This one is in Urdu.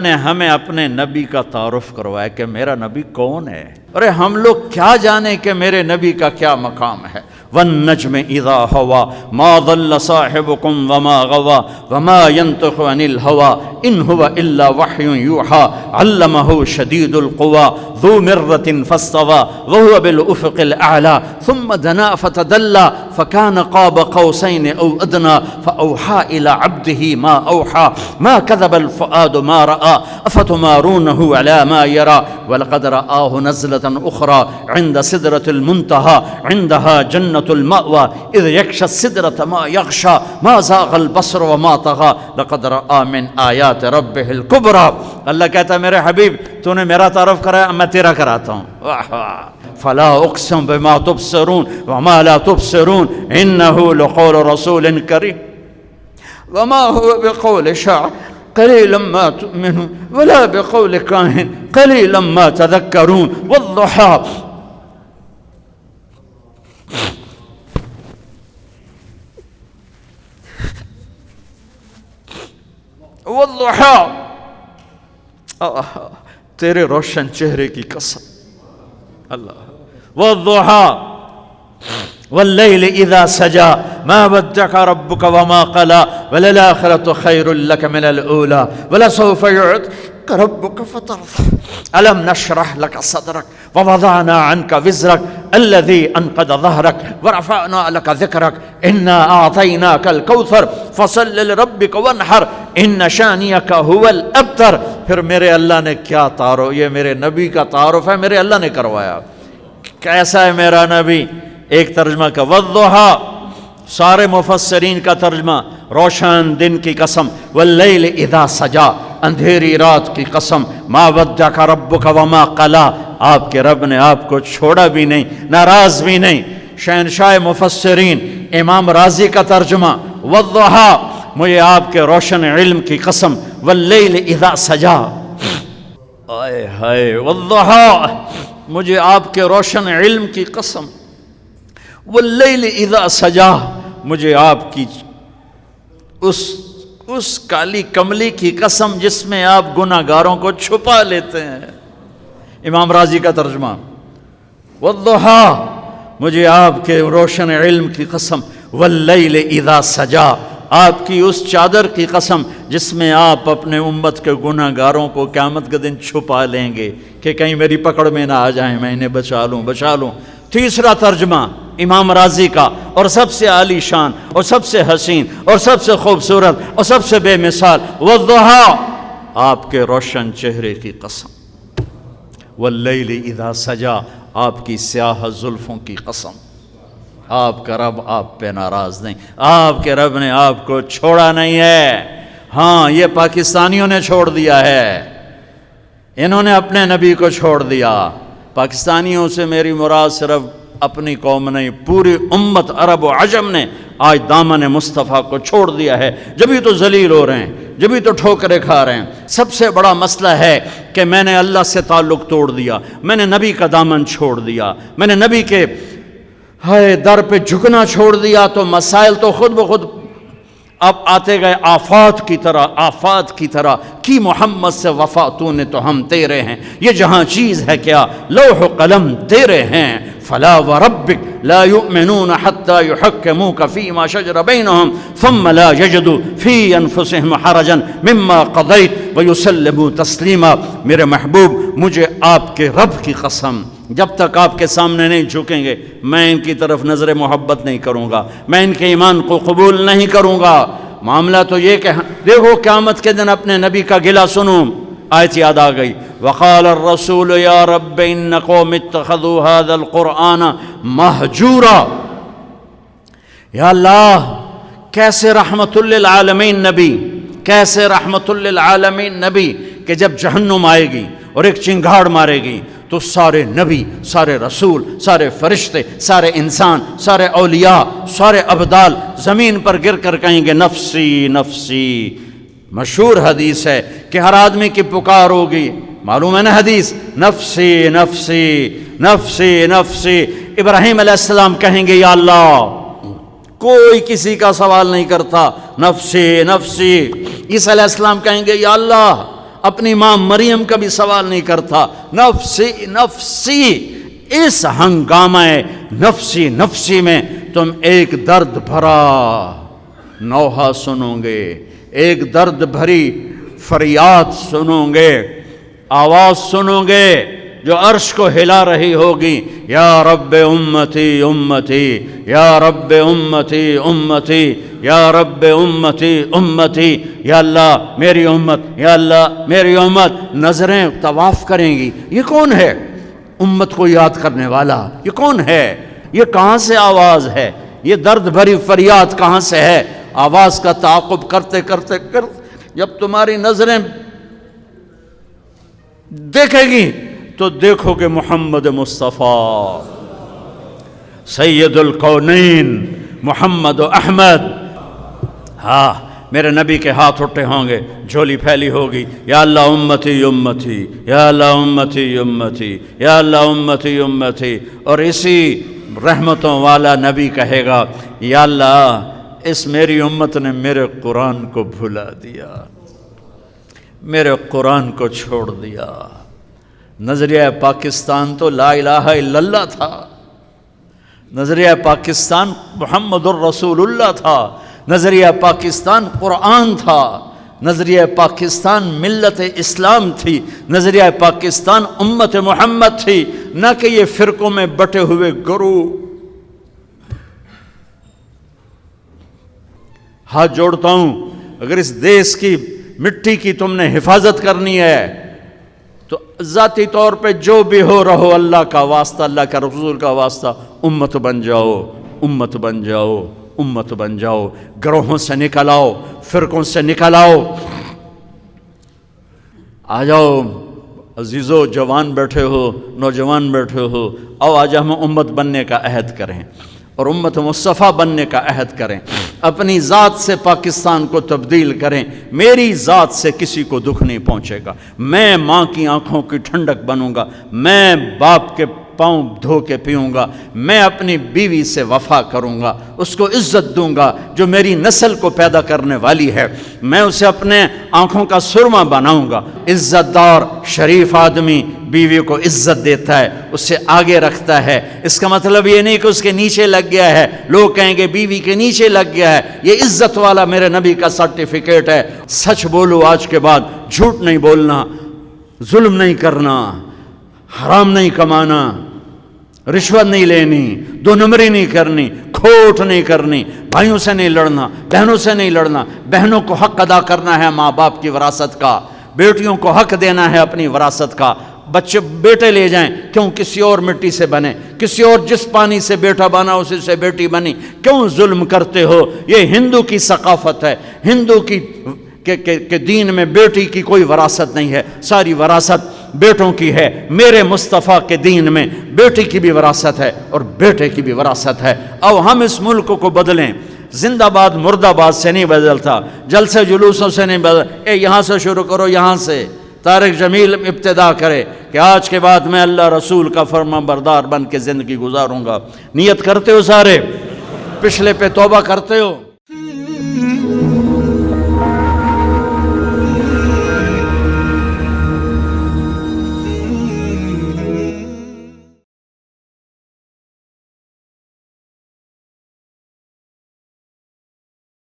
نے ہمیں اپنے نبی کا تعارف کروایا کہ میرا نبی کون ہے. ارے ہم لوگ کیا جانے کہ میرے نبی کا کیا مقام ہے. والنجم اذا ہوا ما ضل صاحبكم وما غوا وما ينطق عن الهوى ان هو الا وحي يوحى علمه شديد القوى ذو مرة فاستوى وهو بالافق الاعلى ثم دنا فتدلى فكان قاب قوسين او ادنى فاوحى الى عبده ما اوحى ما كذب الفؤاد ما راى افتمارونه على ما يرى ولقد رآه نزلة اخرى عند سدرة المنتهى عندها جنة المأوى اذ يغشى السدرة ما يغشى ما زاغ البصر وما طغى لقد رأى من آیات ربه الكبرى. اللہ کہتا ہے میرے حبیب تو نے میرا تعارف کرایا، میں تیرا کراتا ہوں. فلا اقسم بما تبصرون وما لا تبصرون انه لقول رسول کریم وما هو بقول شاعر قليلا ما تؤمنون ولا بقول كاهن قليلا ما تذكرون والضحى والضحى تیرے روشن چہرے کی قسم. اللہ والضحى والليل اذا سجى ما ودعك ربك وما قلى وللآخرة خير لك من الأولى ولسوف يعطيك ربك فترضى ألم نشرح لك صدرك ووضعنا عنك وزرك الذي أنقض ظهرك ورفعنا لك ذكرك إنا أعطيناك الكوثر فصل لربك وانحر إن شانئك هو الأبتر. پھر میرے اللہ نے کیا تعارف، یہ میرے نبی کا تعارف ہے، میرے اللہ نے کروایا. کیسا ہے میرا نبی؟ ایک ترجمہ کا والضحى، سارے مفسرین کا ترجمہ روشن دن کی قسم، واللیل اذا سجا اندھیری رات کی قسم، ما ودعک ربک وما قلی، آپ کے رب نے آپ کو چھوڑا بھی نہیں ناراض بھی نہیں. شہنشاہ مفسرین امام رازی کا ترجمہ والضحى، مجھے آپ کے روشن علم کی قسم، واللیل اذا سجا، آئے ہائے والضحى، مجھے آپ کے روشن علم کی قسم، واللیل اذا سجا، مجھے آپ کی اس کالی کملی کی قسم جس میں آپ گناہ گاروں کو چھپا لیتے ہیں. امام رازی کا ترجمہ والضحى، مجھے آپ کے روشن علم کی قسم، واللیل اذا سجا، آپ کی اس چادر کی قسم جس میں آپ اپنے امت کے گناہ گاروں کو قیامت کے دن چھپا لیں گے کہ کہیں میری پکڑ میں نہ آ جائیں، میں انہیں بچا لوں. تیسرا ترجمہ امام رازی کا، اور سب سے عالی شان اور سب سے حسین اور سب سے خوبصورت اور سب سے بے مثال، والضحى، آپ کے روشن چہرے کی قسم، واللیل اذا سجا، آپ کی سیاہ زلفوں کی قسم. آپ کا رب آپ پہ ناراض نہیں، آپ کے رب نے آپ کو چھوڑا نہیں ہے. ہاں یہ پاکستانیوں نے چھوڑ دیا ہے، انہوں نے اپنے نبی کو چھوڑ دیا. پاکستانیوں سے میری مراد صرف اپنی قوم نہیں، پوری امت عرب و عجم نے آج دامن مصطفیٰ کو چھوڑ دیا ہے. جبھی تو ذلیل ہو رہے ہیں، جبھی تو ٹھوکریں کھا رہے ہیں. سب سے بڑا مسئلہ ہے کہ میں نے اللہ سے تعلق توڑ دیا، میں نے نبی کا دامن چھوڑ دیا، میں نے نبی کے در پہ جھکنا چھوڑ دیا، تو مسائل تو خود بخود اب آتے گئے آفات کی طرح کی محمد سے وفا تو نے تو ہم تیرے ہیں. یہ جہاں چیز ہے کیا لوح و قلم تیرے ہیں. فلا وربک لا یؤمنون حتی یحکموک فیما شجر بینہم ثم لا یجدوا فی انفسہم حرجا مما قضیت ویسلموا تسلیما. میرے محبوب، مجھے آپ کے رب کی قسم، جب تک آپ کے سامنے نہیں جھکیں گے میں ان کی طرف نظر محبت نہیں کروں گا، میں ان کے ایمان کو قبول نہیں کروں گا. معاملہ تو یہ کہ دیکھو قیامت کے دن اپنے نبی کا گلہ سنوں. آیت یاد آ گئی، وقال الرسول یا رب ان قوم اتخذوا هذا القرآن مہجورا. یا اللہ، کیسے رحمت للعالمین نبی، کیسے رحمت للعالمین نبی کہ جب جہنم آئے گی اور ایک چنگھاڑ مارے گی تو سارے نبی، سارے رسول، سارے فرشتے، سارے انسان، سارے اولیاء، سارے ابدال زمین پر گر کر کہیں گے نفسی نفسی. مشہور حدیث ہے کہ ہر آدمی کی پکار ہوگی، معلوم ہے نا حدیث، نفسی نفسی نفسی نفسی. ابراہیم علیہ السلام کہیں گے یا اللہ، کوئی کسی کا سوال نہیں کرتا، نفسی نفسی. عیسیٰ علیہ السلام کہیں گے یا اللہ، اپنی ماں مریم کا بھی سوال نہیں کرتا، نفسی نفسی۔ اس ہنگامہ نفسی نفسی میں تم ایک درد بھرا نوحہ سنو گے، ایک درد بھری فریاد سنو گے، آواز سنو گے جو عرش کو ہلا رہی ہوگی، یا رب امتی امتی، یا رب امتی امتی، یا رب امتی امتی، یا اللہ میری امت، یا اللہ میری امت۔ نظریں طواف کریں گی، یہ کون ہے امت کو یاد کرنے والا؟ یہ کون ہے؟ یہ کہاں سے آواز ہے؟ یہ درد بھری فریاد کہاں سے ہے؟ آواز کا تعاقب کرتے کرتے جب تمہاری نظریں دیکھے گی تو دیکھو گے محمد مصطفیٰ سید الکونین محمد و احمد۔ ہاں میرے نبی کے ہاتھ اٹھے ہوں گے، جھولی پھیلی ہوگی، یا اللہ امتی امتی، یا اللہ امتی امتی، یا اللہ امتی امتی، اور اسی رحمتوں والا نبی کہے گا، یا اللہ اس میری امت نے میرے قرآن کو بھلا دیا، میرے قرآن کو چھوڑ دیا۔ نظریہ پاکستان تو لا الہ الا اللہ تھا، نظریہ پاکستان محمد الرسول اللہ تھا، نظریہ پاکستان قرآن تھا، نظریہ پاکستان ملت اسلام تھی، نظریہ پاکستان امت محمد تھی، نہ کہ یہ فرقوں میں بٹے ہوئے گروہ۔ ہاتھ جوڑتا ہوں، اگر اس دیش کی مٹی کی تم نے حفاظت کرنی ہے تو ذاتی طور پہ جو بھی ہو رہو، اللہ کا واسطہ، اللہ کا رسول کا واسطہ، امت بن جاؤ، امت بن جاؤ، امت بن جاؤ، گروہوں سے نکل آؤ، فرقوں سے نکل آؤ، آ جاؤ عزیزو، جوان بیٹھے ہو، نوجوان بیٹھے ہو، آؤ آج ہم امت بننے کا عہد کریں اور امت مصطفیٰ بننے کا عہد کریں، اپنی ذات سے پاکستان کو تبدیل کریں۔ میری ذات سے کسی کو دکھ نہیں پہنچے گا، میں ماں کی آنکھوں کی ٹھنڈک بنوں گا، میں باپ کے پاؤں دھو کے پیوں گا، میں اپنی بیوی سے وفا کروں گا، اس کو عزت دوں گا جو میری نسل کو پیدا کرنے والی ہے، میں اسے اپنے آنکھوں کا سرما بناؤں گا۔ عزت دار شریف آدمی بیوی کو عزت دیتا ہے، اس سے آگے رکھتا ہے، اس کا مطلب یہ نہیں کہ اس کے نیچے لگ گیا ہے، لوگ کہیں گے بیوی کے نیچے لگ گیا ہے، یہ عزت والا میرے نبی کا سرٹیفکیٹ ہے۔ سچ بولو آج کے بعد، جھوٹ نہیں بولنا، ظلم نہیں کرنا، حرام نہیں کمانا، رشوت نہیں لینی، دو نمبری نہیں کرنی، کھوٹ نہیں کرنی، بھائیوں سے نہیں لڑنا، بہنوں سے نہیں لڑنا، بہنوں کو حق ادا کرنا ہے ماں باپ کی وراثت کا، بیٹیوں کو حق دینا ہے اپنی وراثت کا۔ بچے بیٹے لے جائیں، کیوں کسی اور مٹی سے بنے، کسی اور جس پانی سے بیٹا بنا اسی سے بیٹی بنی، کیوں ظلم کرتے ہو؟ یہ ہندو کی ثقافت ہے، ہندو کی کہ دین میں بیٹی کی کوئی وراثت نہیں ہے، ساری وراثت بیٹوں کی ہے۔ میرے مصطفیٰ کے دین میں بیٹی کی بھی وراثت ہے اور بیٹے کی بھی وراثت ہے۔ اب ہم اس ملک کو بدلیں، زندہ باد مرد آباد سے نہیں بدلتا، جلسے جلوسوں سے نہیں بدلتا، یہاں سے شروع کرو، یہاں سے طارق جمیل ابتدا کرے کہ آج کے بعد میں اللہ رسول کا فرما بردار بن کے زندگی گزاروں گا۔ نیت کرتے ہو سارے؟ پچھلے پہ توبہ کرتے ہو؟